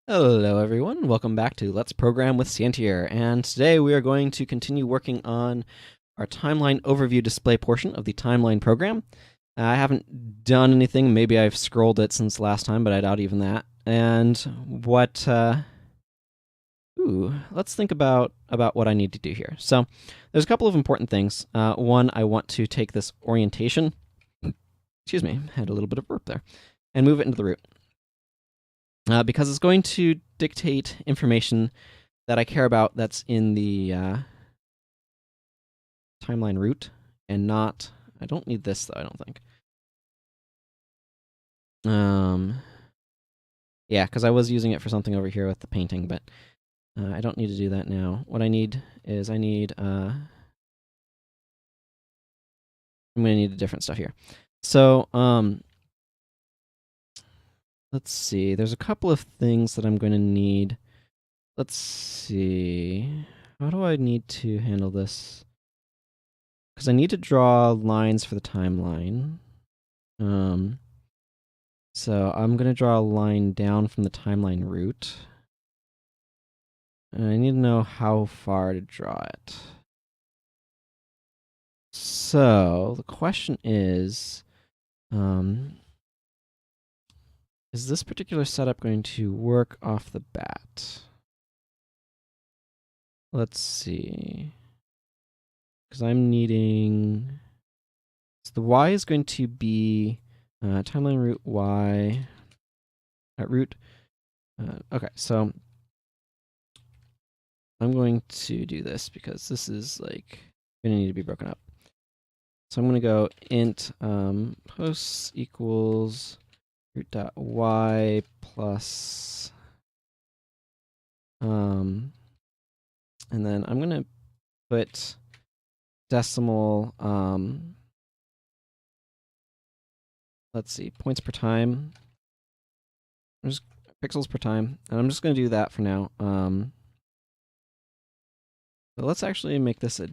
Hello everyone, welcome back to Let's Program with Santier, and today we are going to continue working on our timeline overview display portion of the timeline program. I haven't done anything, maybe I've scrolled it since last time, but I doubt even that. And let's think about what I need to do here. So there's a couple of important things. One, I want to take this orientation, excuse me, had a little bit of burp there, and move it into the root. Because it's going to dictate information that I care about that's in the timeline root, and not... I don't need this, though, I don't think. Yeah, because I was using it for something over here with the painting, but I don't need to do that now. What I need is I'm going to need different stuff here. So, let's see. There's a couple of things that I'm going to need. Let's see. How do I need to handle this? Because I need to draw lines for the timeline. So I'm going to draw a line down from the timeline root. And I need to know how far to draw it. So the question is this particular setup going to work off the bat? Let's see. Because I'm needing... So the y is going to be timeline root y at root. Okay, so I'm going to do this because this is like going to need to be broken up. So I'm going to go int posts equals root.y plus and then I'm going to put decimal let's see, points per time. Just pixels per time, and I'm just going to do that for now. So let's actually make this a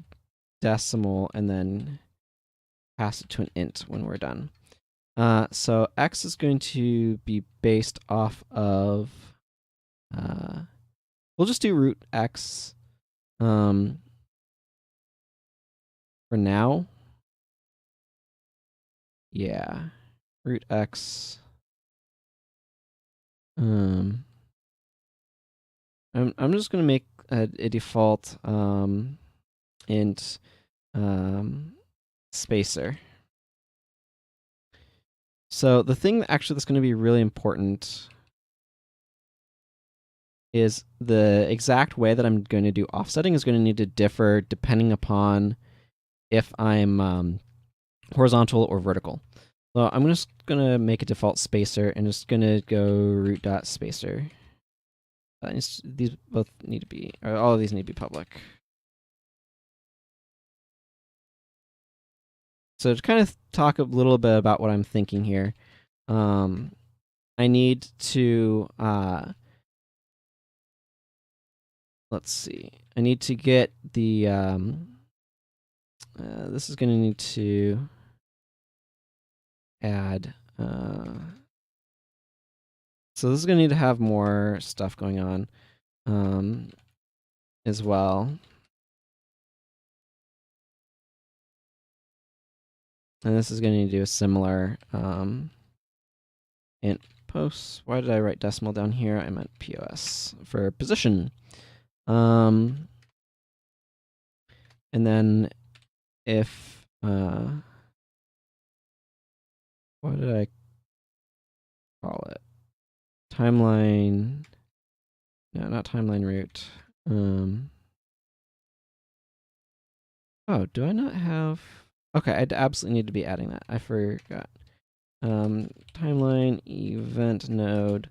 decimal and then pass it to an int when we're done. So x is going to be based off of... we'll just do root x for now. Yeah, root x. I'm just going to make a default int spacer. So the thing that's going to be really important is the exact way that I'm going to do offsetting is going to need to differ depending upon if I'm horizontal or vertical. So I'm just going to make a default spacer and just going to go root.spacer. These both need to be, or all of these need to be public. So to kind of talk a little bit about what I'm thinking here, I need to, let's see, I need to get the, this is going to need to add, so this is going to need to have more stuff going on as well. And this is going to need to do a similar int posts. Why did I write decimal down here? I meant POS for position. And then if what did I call it? Timeline. No, not timeline root. Oh, do I not have... Okay, I absolutely need to be adding that. I forgot. Timeline event node.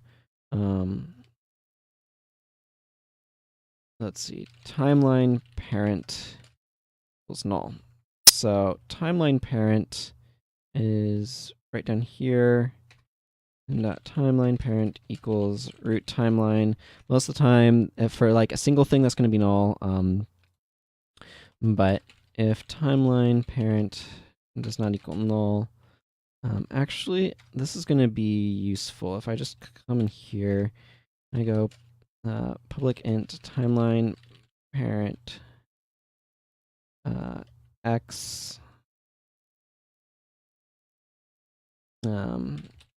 Let's see. Timeline parent equals null. So timeline parent is right down here. And that timeline parent equals root timeline. Most of the time, if for like a single thing, that's going to be null. But if timeline parent does not equal null, actually, this is going to be useful. If I just come in here I go public int timeline parent x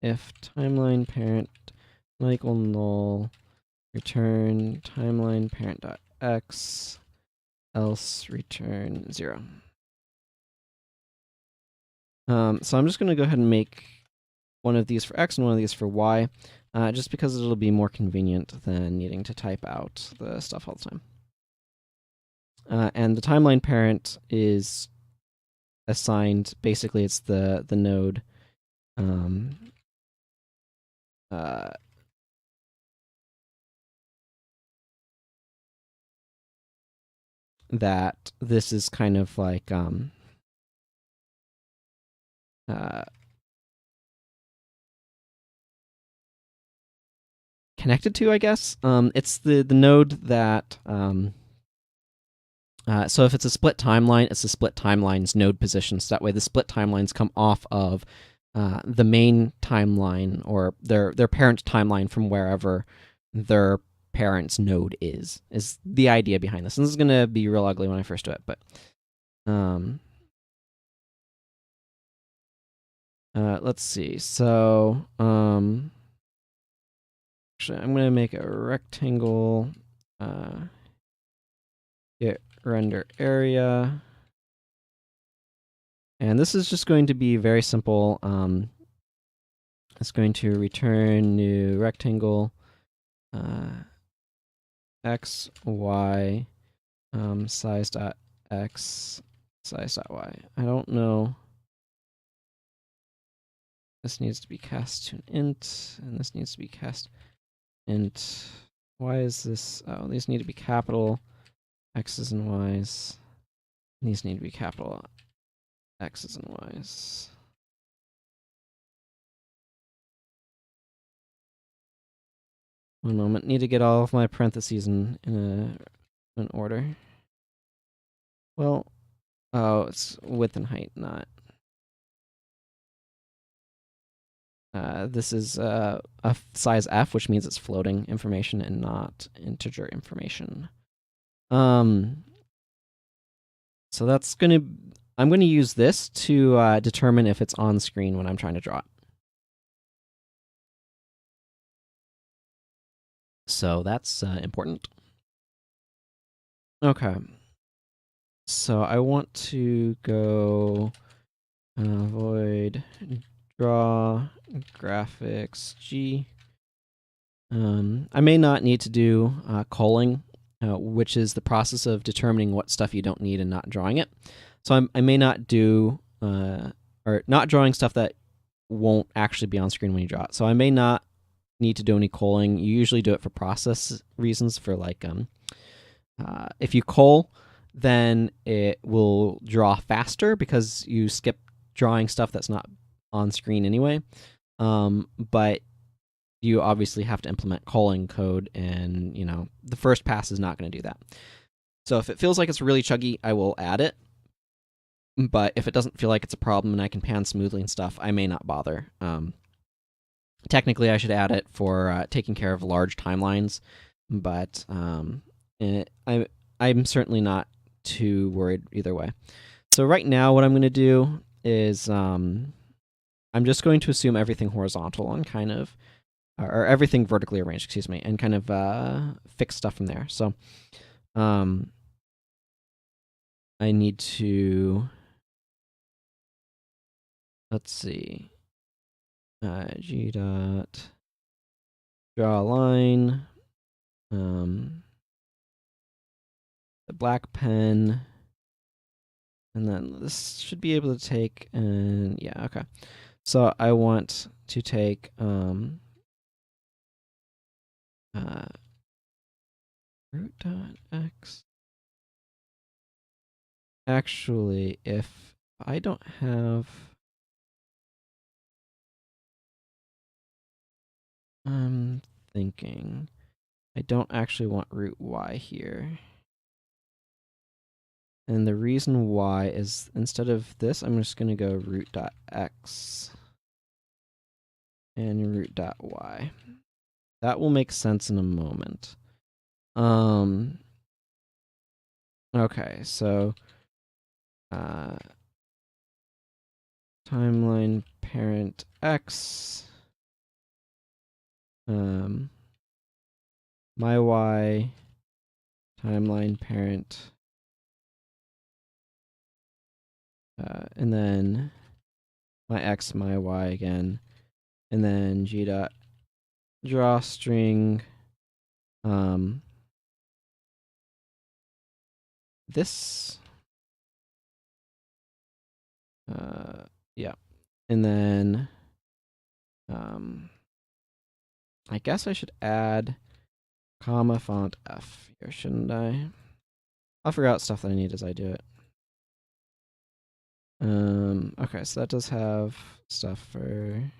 if timeline parent not equal null, return timeline parent dot x, else return 0. So I'm just going to go ahead and make one of these for x and one of these for y, just because it'll be more convenient than needing to type out the stuff all the time. And the timeline parent is assigned, basically it's the node that this is kind of like connected to, I guess. It's the node that so if it's a split timeline, it's the split timeline's node position. So that way the split timelines come off of the main timeline or their parent timeline from wherever their parent's node is the idea behind this. And this is going to be real ugly when I first do it, but let's see. So actually, I'm going to make a rectangle get render area. And this is just going to be very simple. It's going to return new rectangle x, y, size dot x, size dot y. I don't know. This needs to be cast to an int, and this needs to be cast int. Why is this? Oh, these need to be capital x's and y's. And these need to be capital x's and y's. One moment. Need to get all of my parentheses in an order. Well, oh, it's width and height, not. This is a size f, which means it's floating information and not integer information. So that's gonna. I'm going to use this to determine if it's on screen when I'm trying to draw it. So that's important. Okay. So I want to go void draw graphics G. I may not need to do culling, which is the process of determining what stuff you don't need and not drawing it. So I may not do, or not drawing stuff that won't actually be on screen when you draw it. So I may not need to do any culling. You usually do it for process reasons, for like, if you cull, then it will draw faster because you skip drawing stuff that's not on screen anyway. But you obviously have to implement culling code, and the first pass is not going to do that. So if it feels like it's really chuggy, I will add it. But if it doesn't feel like it's a problem and I can pan smoothly and stuff, I may not bother. Technically, I should add it for taking care of large timelines, but I'm certainly not too worried either way. So right now, what I'm going to do is I'm just going to assume everything horizontal and kind of, or everything vertically arranged, excuse me, and kind of fix stuff from there. So I need to, let's see, g dot draw a line, the black pen, and then this should be able to take, and yeah, okay. So I want to take root.x. Actually, if I don't have, I'm thinking I don't actually want root y here. And the reason why is instead of this, I'm just going to go root.x and root.y. That will make sense in a moment. Okay, so timeline parent X, my Y, timeline parent, and then my X, my Y again, and then G dot drawstring, this, yeah, and then, I guess I should add comma font F here, shouldn't I? I'll figure out stuff that I need as I do it. Okay, so that does have stuff for an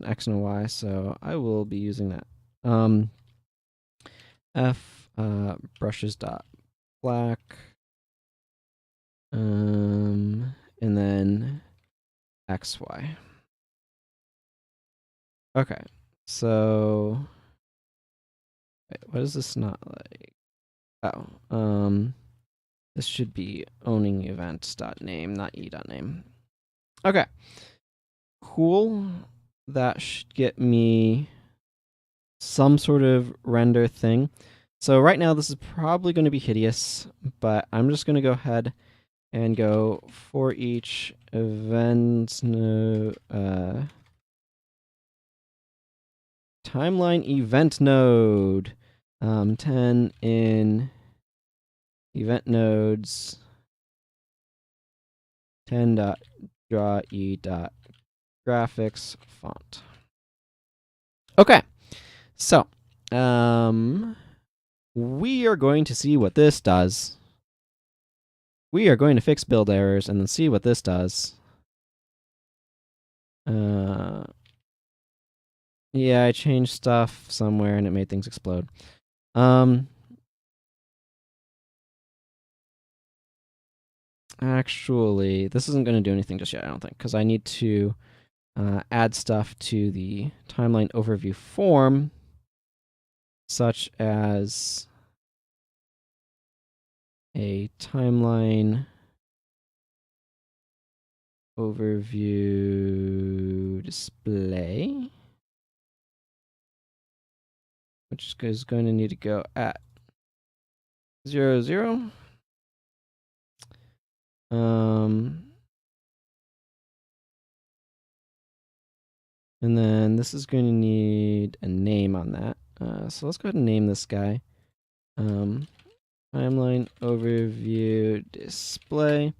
X and a Y, so I will be using that. F brushes dot black, and then XY. Okay, so wait, what is this not like? Oh, this should be owning event.name, not e.name. Okay, cool. That should get me some sort of render thing. So right now this is probably going to be hideous, but I'm just going to go ahead and go for each event node, timeline event node, 10 in event nodes, 10.draw.e.graphics font. Okay, so we are going to see what this does. We are going to fix build errors and then see what this does. Yeah, I changed stuff somewhere and it made things explode. Actually, this isn't going to do anything just yet, I don't think, because I need to add stuff to the timeline overview form, such as a timeline overview display, which is going to need to go at 0, 0. And then this is going to need a name on that. So let's go ahead and name this guy. Timeline overview display.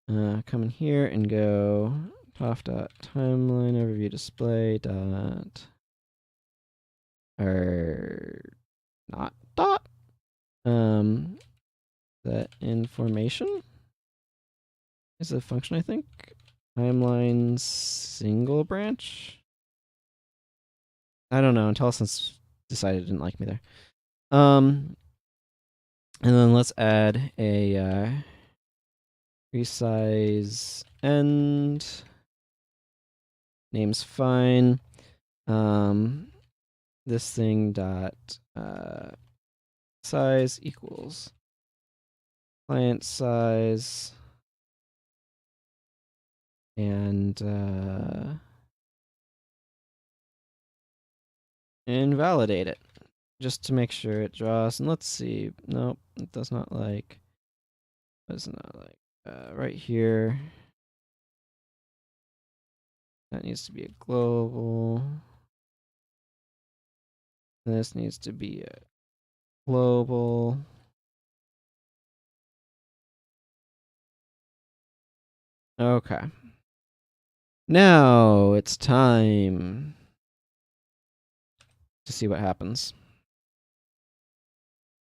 Come in here and go tof.timeline overview display dot not dot that information is a function, I think. Timeline single branch. I don't know. IntelliSense decided it didn't like me there. And then let's add a resize end. Name's fine. This thing dot size equals client size and invalidate it just to make sure it draws. And let's see. Nope, it does not like. Does not like right here. That needs to be a global. This needs to be a global. Okay. Now it's time to see what happens.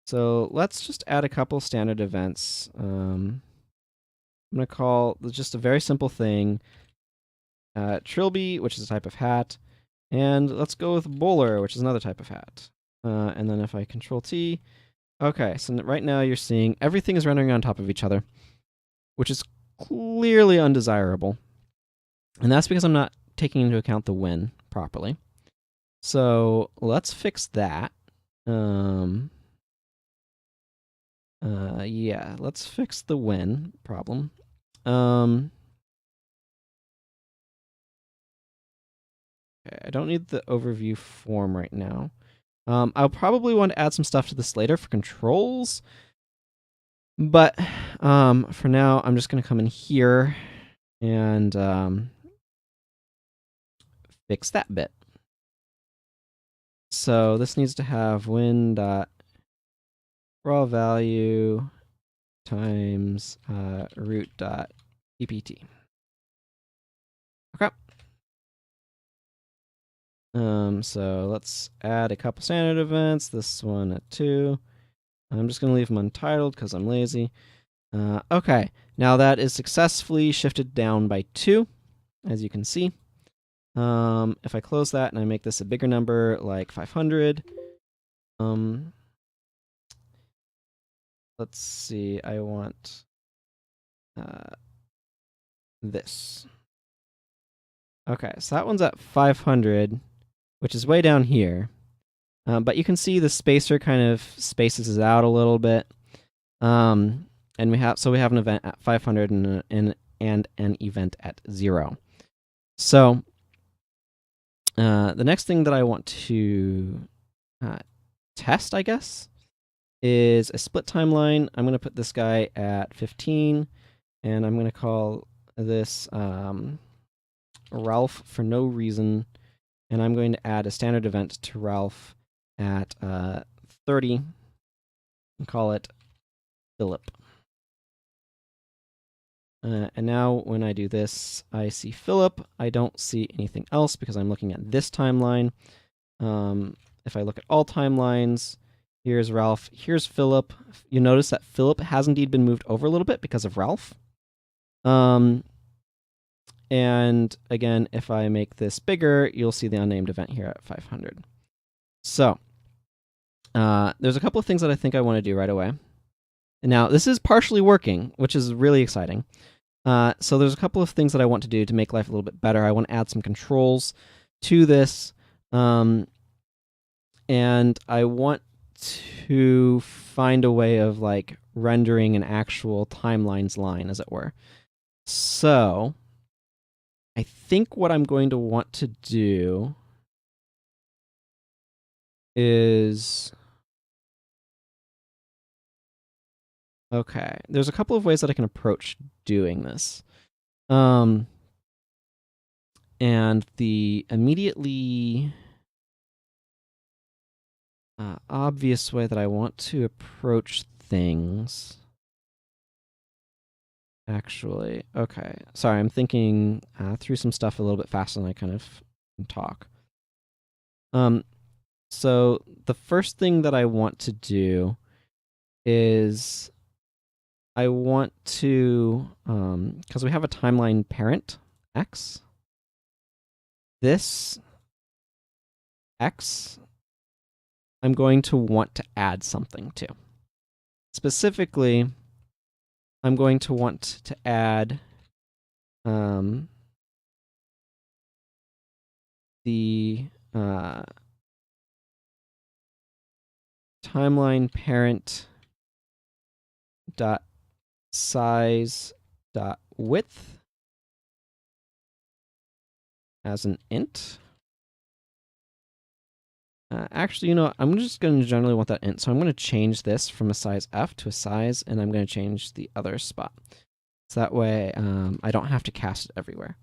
So let's just add a couple standard events. I'm going to call just a very simple thing Trilby, which is a type of hat. And let's go with Bowler, which is another type of hat. And then if I Control T, okay, so right now you're seeing everything is rendering on top of each other, which is clearly undesirable. And that's because I'm not taking into account the when properly. So let's fix that. Yeah, let's fix the when problem. Okay, I don't need the overview form right now. I'll probably want to add some stuff to this later for controls, but for now, I'm just going to come in here and fix that bit. So this needs to have when dot raw value times root dot ept. Okay. So let's add a couple standard events. This one at 2. I'm just going to leave them untitled because I'm lazy. Okay, now that is successfully shifted down by 2, as you can see. If I close that and I make this a bigger number, like 500, let's see, I want this. Okay, so that one's at 500, which is way down here. But you can see the spacer kind of spaces it out a little bit. And we have an event at 500 and an event at 0. So the next thing that I want to test, I guess, is a split timeline. I'm going to put this guy at 15, and I'm going to call this Ralph for no reason, and I'm going to add a standard event to Ralph at 30 and call it Philip. And now when I do this, I see Philip. I don't see anything else because I'm looking at this timeline. If I look at all timelines, here's Ralph, here's Philip. You notice that Philip has indeed been moved over a little bit because of Ralph. And again, if I make this bigger, you'll see the unnamed event here at 500. So there's a couple of things that I think I want to do right away. Now, this is partially working, which is really exciting. So there's a couple of things that I want to do to make life a little bit better. I want to add some controls to this, and I want to find a way of like rendering an actual timelines line, as it were. So I think what I'm going to want to do is... Okay, there's a couple of ways that I can approach doing this. And the immediately obvious way that I want to approach things... Actually, okay. Sorry, I'm thinking through some stuff a little bit faster than I kind of talk. So the first thing that I want to do is I want to, because we have a timeline parent, X. This X, I'm going to want to add something to. Specifically, I'm going to want to add the timeline parent dot size dot width as an int. Actually, you know what? I'm just going to generally want that int, so I'm going to change this from a size f to a size, and I'm going to change the other spot. So that way I don't have to cast it everywhere.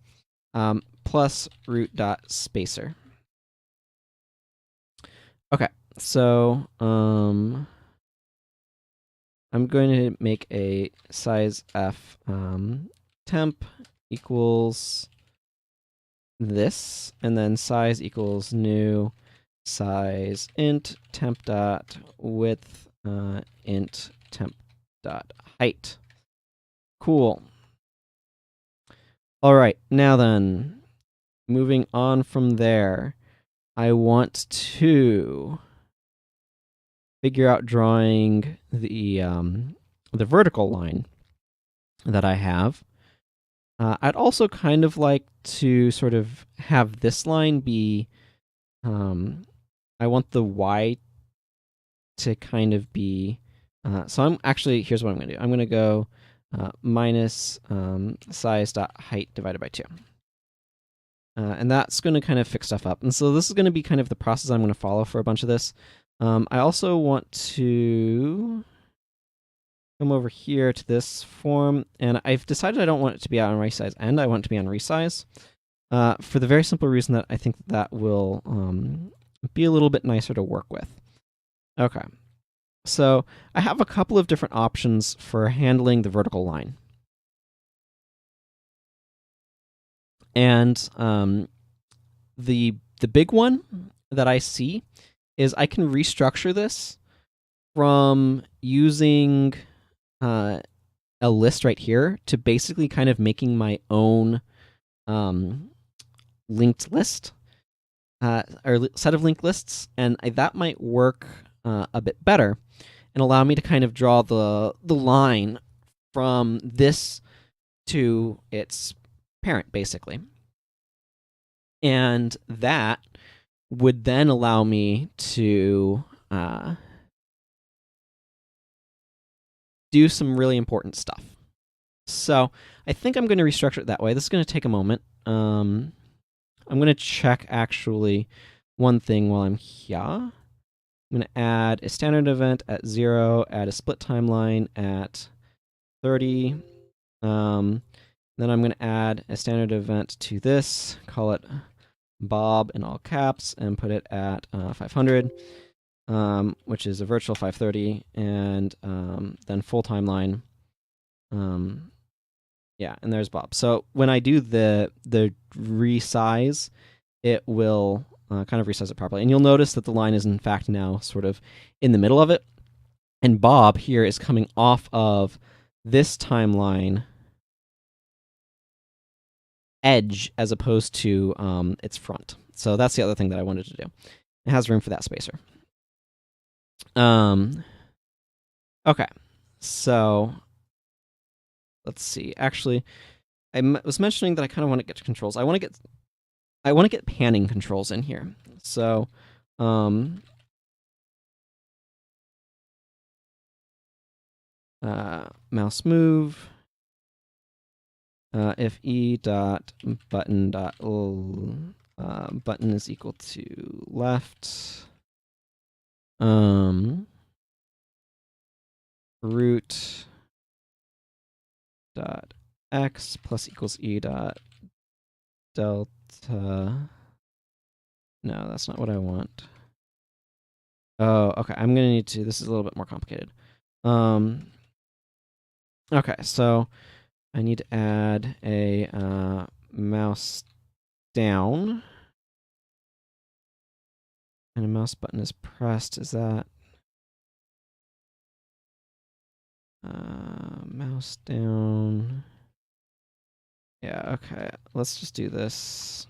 Plus root dot spacer. Okay, so I'm going to make a size f temp equals this, and then size equals new size int temp dot width int temp dot height. Cool. All right, now then, moving on from there, I want to figure out drawing the vertical line that I have. I'd also kind of like to sort of have this line be I want the y to kind of be, so I'm actually, here's what I'm going to do. I'm going to go minus size.height divided by 2. And that's going to kind of fix stuff up. And so this is going to be kind of the process I'm going to follow for a bunch of this. I also want to come over here to this form, and I've decided I don't want it to be on resize end. I want it to be on resize, for the very simple reason that I think that will be a little bit nicer to work with. Okay, so I have a couple of different options for handling the vertical line. And the big one that I see is I can restructure this from using a list right here to basically kind of making my own linked list, or set of linked lists, and that might work a bit better and allow me to kind of draw the line from this to its parent, basically. And that would then allow me to do some really important stuff. So I think I'm going to restructure it that way. This is going to take a moment. I'm going to check actually one thing while I'm here. I'm going to add a standard event at 0, add a split timeline at 30. Then I'm going to add a standard event to this, call it Bob in all caps, and put it at 500, which is a virtual 530, and then full timeline. Yeah, and there's Bob. So when I do the resize, it will kind of resize it properly. And you'll notice that the line is in fact now sort of in the middle of it. And Bob here is coming off of this timeline edge as opposed to its front. So that's the other thing that I wanted to do. It has room for that spacer. Okay, so let's see. Actually, I was mentioning that I kind of want to get controls. I want to get panning controls in here. So mouse move. If e dot button dot button is equal to left, root dot x plus equals e dot delta. No, that's not what I want. Oh, okay. I'm gonna need to. This is a little bit more complicated. Okay, so I need to add a mouse down, and a mouse button is pressed. Is that mouse down? Yeah, okay. Let's just do this.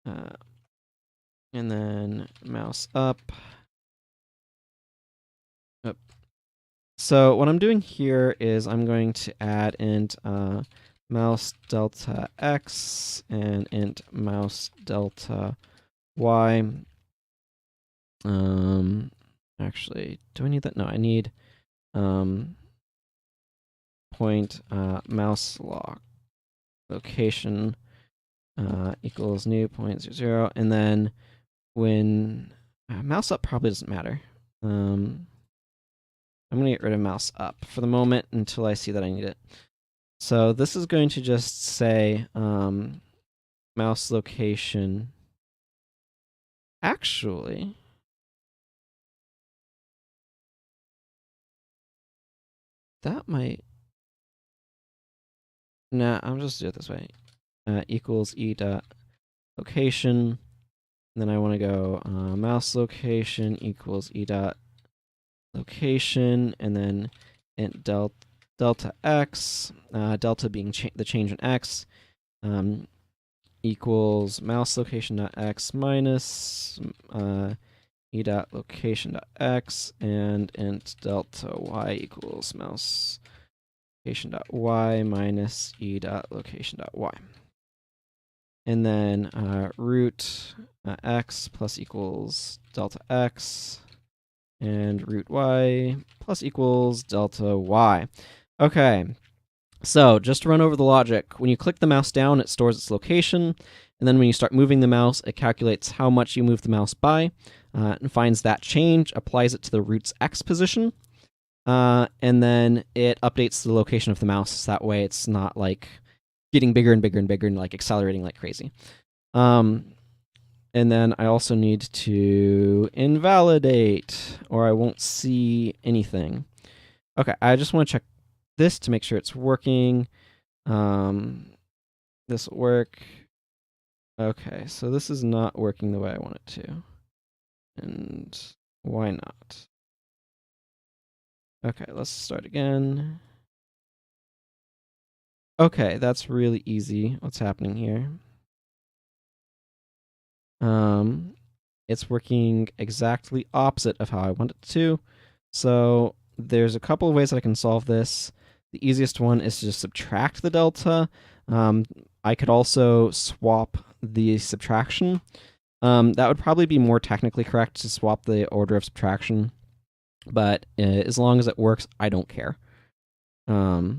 And then mouse up. Up. So what I'm doing here is I'm going to add int mouse delta x and int mouse delta y. Actually, do I need that? No, I need point mouse location equals new 0.00, and then when mouse up probably doesn't matter. I'm gonna get rid of mouse up for the moment until I see that I need it. So this is going to just say mouse location. Actually, that might. Nah, I'll just do it this way. Equals e dot location. And then I want to go mouse location equals e dot location, and then int delta x, delta being the change in x, equals mouse location dot x minus e dot location dot x, and int delta y equals mouse location dot y minus e dot location dot y. and then root x plus equals delta x, and root y plus equals delta y. Okay, so just to run over the logic, when you click the mouse down, it stores its location, and then when you start moving the mouse, it calculates how much you move the mouse by, and finds that change, applies it to the root's x position, and then it updates the location of the mouse, so that way it's not like getting bigger and bigger and bigger and like accelerating like crazy. And then I also need to invalidate, or I won't see anything. Okay, I just want to check this to make sure it's working. This will work. Okay, so this is not working the way I want it to. And why not? Okay, let's start again. Okay, that's really easy. What's happening here? It's working exactly opposite of how I want it to. So there's a couple of ways that I can solve this. The easiest one is to just subtract the delta. I could also swap the subtraction. That would probably be more technically correct to swap the order of subtraction, but as long as it works, I don't care. So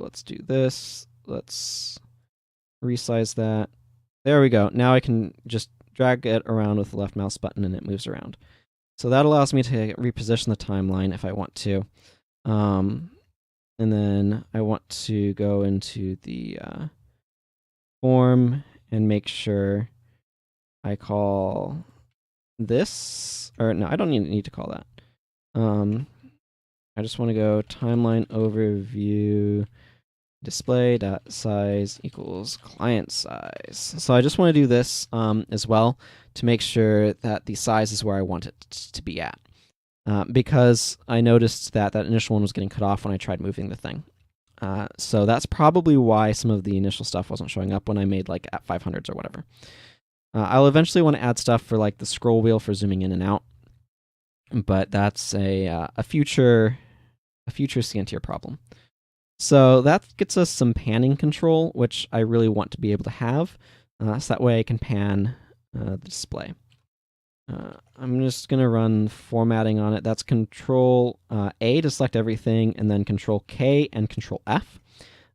let's do this. Let's resize that. There we go. Now I can just drag it around with the left mouse button and it moves around. So that allows me to reposition the timeline if I want to. And then I want to go into the form and make sure I call this, or no, I don't need to call that. I just want to go timeline overview display.size equals client size. So I just want to do this as well to make sure that the size is where I want it to be at. Because I noticed that that initial one was getting cut off when I tried moving the thing. So that's probably why some of the initial stuff wasn't showing up when I made like at 500s or whatever. I'll eventually want to add stuff for like the scroll wheel for zooming in and out, but that's a future Scantier problem. So that gets us some panning control, which I really want to be able to have, so that way I can pan the display. I'm just going to run formatting on it. That's Control A to select everything, and then Control K and Control F.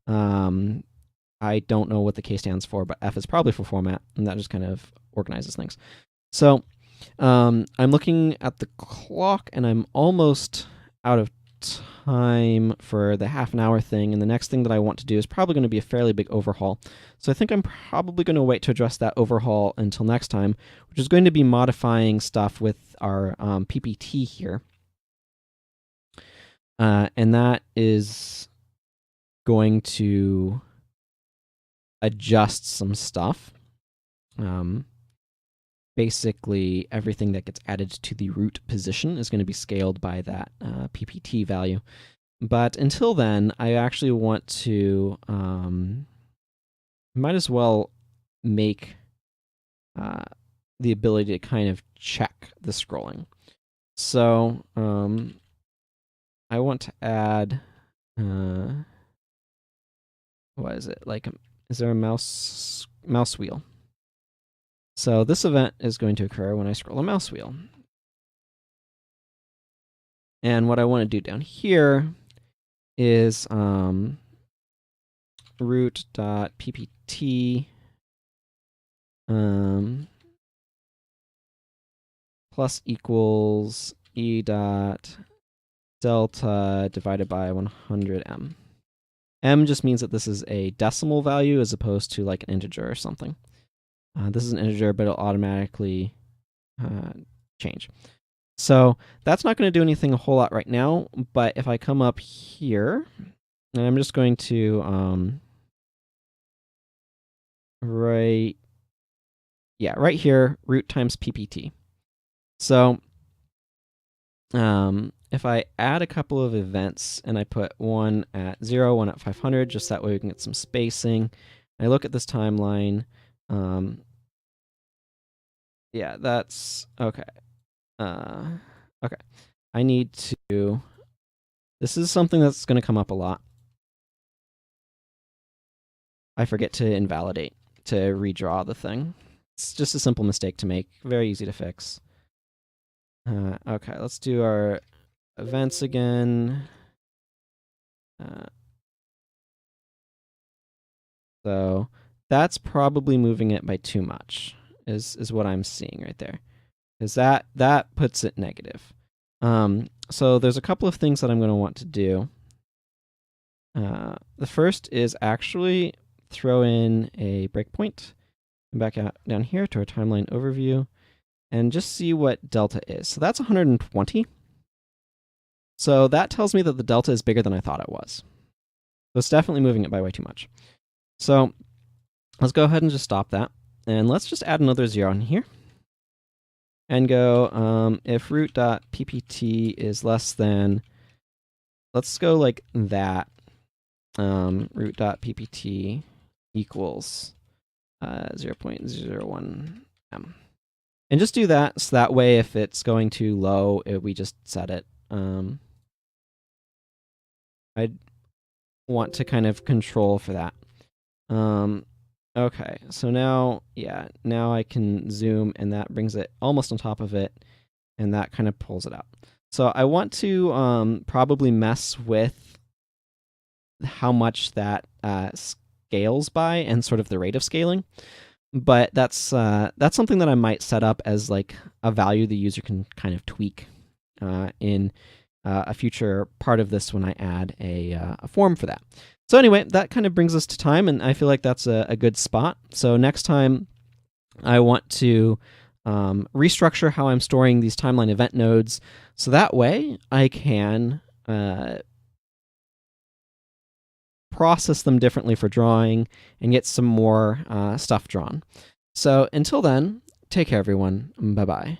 I don't know what the K stands for, but F is probably for format, and that just kind of organizes things. So I'm looking at the clock, and I'm almost out of time for the half an hour thing, and the next thing that I want to do is probably going to be a fairly big overhaul. So I think I'm probably going to wait to address that overhaul until next time, which is going to be modifying stuff with our PPT here. And that is going to adjust some stuff. Basically, everything that gets added to the root position is going to be scaled by that PPT value. But until then, I actually want to might as well make the ability to kind of check the scrolling. So I want to add what is it, like, is there a mouse wheel? So this event is going to occur when I scroll a mouse wheel. And what I want to do down here is root.ppt plus equals e dot delta divided by 100m. M just means that this is a decimal value as opposed to like an integer or something. This is an integer, but it'll automatically change. So that's not going to do anything a whole lot right now, but if I come up here, and I'm just going to right here, root times PPT. So if I add a couple of events and I put one at 0, one at 500, just that way we can get some spacing. I look at this timeline. Yeah, that's okay. Okay. I need to. This is something that's going to come up a lot. I forget to invalidate to redraw the thing. It's just a simple mistake to make, very easy to fix. Okay, let's do our events again. So that's probably moving it by too much, is what I'm seeing right there, because that puts it negative. So there's a couple of things that I'm going to want to do. The first is actually throw in a breakpoint, and back out down here to our timeline overview, and just see what delta is. So that's 120. So that tells me that the delta is bigger than I thought it was. So it's definitely moving it by way too much. So let's go ahead and just stop that. And let's just add another 0 in here. And go, if root.ppt is less than, let's go like that. Root.ppt equals 0.01 m. And just do that, so that way if it's going too low, we just set it. I want to kind of control for that. Okay, so now, yeah, now I can zoom, and that brings it almost on top of it, and that kind of pulls it out. So I want to probably mess with how much that scales by and sort of the rate of scaling. But that's something that I might set up as like a value the user can kind of tweak in a future part of this when I add a form for that. So anyway, that kind of brings us to time, and I feel like that's a good spot. So next time I want to restructure how I'm storing these timeline event nodes, so that way I can process them differently for drawing and get some more stuff drawn. So until then, take care, everyone. Bye-bye.